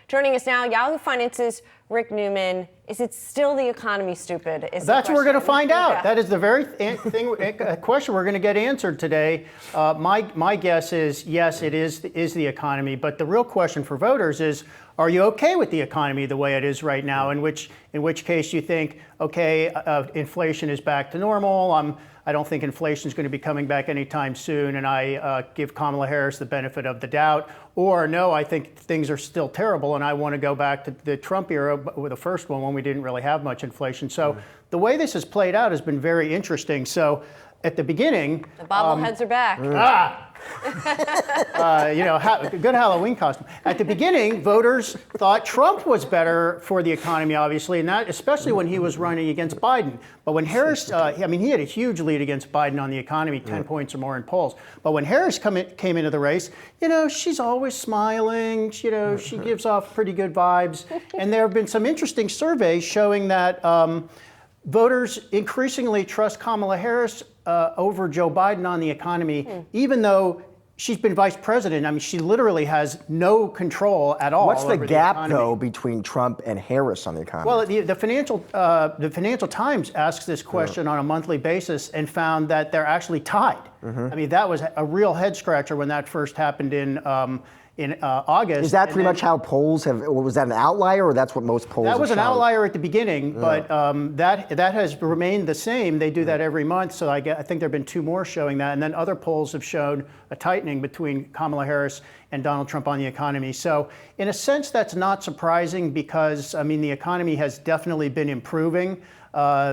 Joining us now, Yahoo Finance's Rick Newman. Is it still the economy, stupid? That's what we're going to find out. Yeah. That is the very question we're going to get answered today. My guess is yes, it is the economy. But the real question for voters is, are you okay with the economy the way it is right now? In which case you think, okay, inflation is back to normal. I don't think inflation is going to be coming back anytime soon, and I give Kamala Harris the benefit of the doubt. Or no, I think things are still terrible, and I want to go back to the Trump era with the first one when we didn't really have much inflation. So the way this has played out has been very interesting. So at the beginning, the bobbleheads are back. Good Halloween costume. At the beginning, voters thought Trump was better for the economy, obviously, and that especially when he was running against Biden. But when Harris, he had a huge lead against Biden on the economy, 10 points or more in polls. But when Harris came into the race, she's always smiling. She gives off pretty good vibes. And there have been some interesting surveys showing that voters increasingly trust Kamala Harris over Joe Biden on the economy, even though she's been vice president. I mean, she literally has no control at all. What's the gap, though, between Trump and Harris on the economy? Well, the Financial Times asks this question on a monthly basis and found that they're actually tied. I mean, that was a real head scratcher when that first happened in August. Is that pretty much how polls have, or was that an outlier, or that's what most polls have That was an shown? outlier at the beginning, but that has remained the same. They do that every month, so I think there have been two more showing that, and then other polls have shown a tightening between Kamala Harris and Donald Trump on the economy. So in a sense, that's not surprising because, the economy has definitely been improving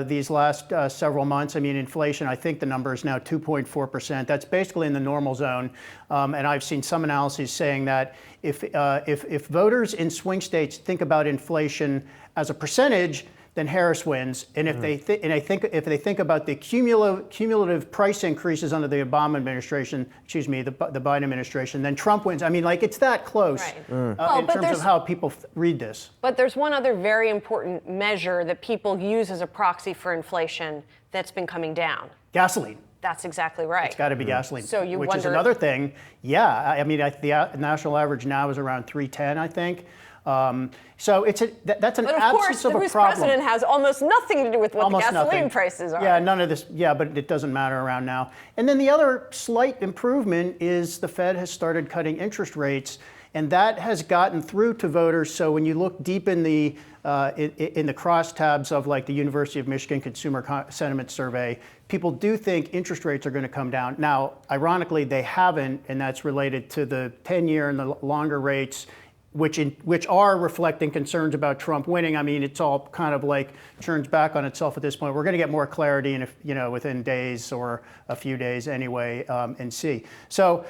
these last several months. Inflation, I think the number is now 2.4%. That's basically in the normal zone. And I've seen some analyses saying that if voters in swing states think about inflation as a percentage, then Harris wins. And if they think about the cumulative price increases under the Obama administration, the Biden administration, then Trump wins. It's that close in terms of how people read this. But there's one other very important measure that people use as a proxy for inflation that's been coming down. Gasoline. That's exactly right. It's got to be gasoline. So which is another thing. Yeah, the national average now is around 310, I think. So that's an absence of a problem. But of course, the president has almost nothing to do with what the gasoline prices are. Yeah, none of this. Yeah, but it doesn't matter around now. And then the other slight improvement is the Fed has started cutting interest rates, and that has gotten through to voters. So when you look deep in the crosstabs of like the University of Michigan Consumer Sentiment Survey, people do think interest rates are going to come down. Now, ironically, they haven't, and that's related to the 10-year and the longer rates, which are reflecting concerns about Trump winning. It's all kind of like turns back on itself at this point. We're going to get more clarity within days or a few days anyway, and see. So,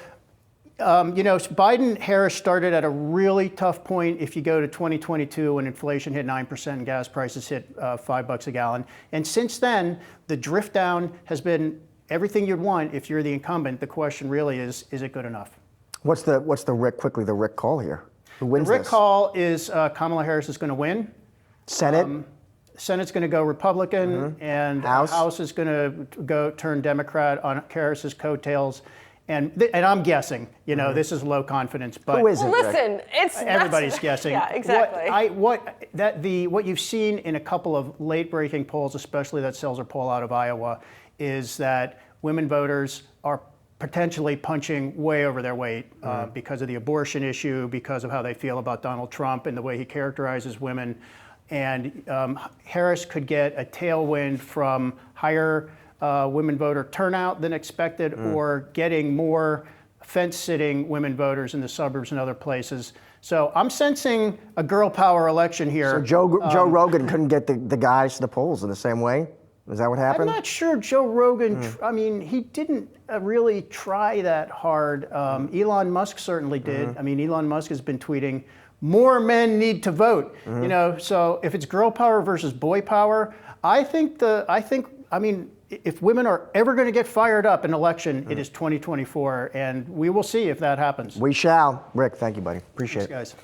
Biden-Harris started at a really tough point if you go to 2022 when inflation hit 9% and gas prices hit $5 a gallon. And since then, the drift down has been everything you'd want if you're the incumbent. The question really is it good enough? What's the Rick call here? Who wins the Rick this? call is Kamala Harris is going to win. Senate? Senate's going to go Republican, and House is going to go turn Democrat on Harris's coattails. And I'm guessing, this is low confidence, but who is it? Listen, everybody's guessing. Yeah, exactly. What you've seen in a couple of late-breaking polls, especially that Seltzer poll out of Iowa, is that women voters are potentially punching way over their weight because of the abortion issue, because of how they feel about Donald Trump and the way he characterizes women. And Harris could get a tailwind from higher women voter turnout than expected, or getting more fence-sitting women voters in the suburbs and other places. So I'm sensing a girl power election here. So Joe Rogan couldn't get the guys to the polls in the same way? Is that what happened? I'm not sure Joe Rogan, he didn't really try that hard. Elon Musk certainly did. Elon Musk has been tweeting, more men need to vote. So if it's girl power versus boy power, I think if women are ever going to get fired up in election, it is 2024, and we will see if that happens. We shall. Rick, thank you, buddy. Appreciate it. Thanks, guys.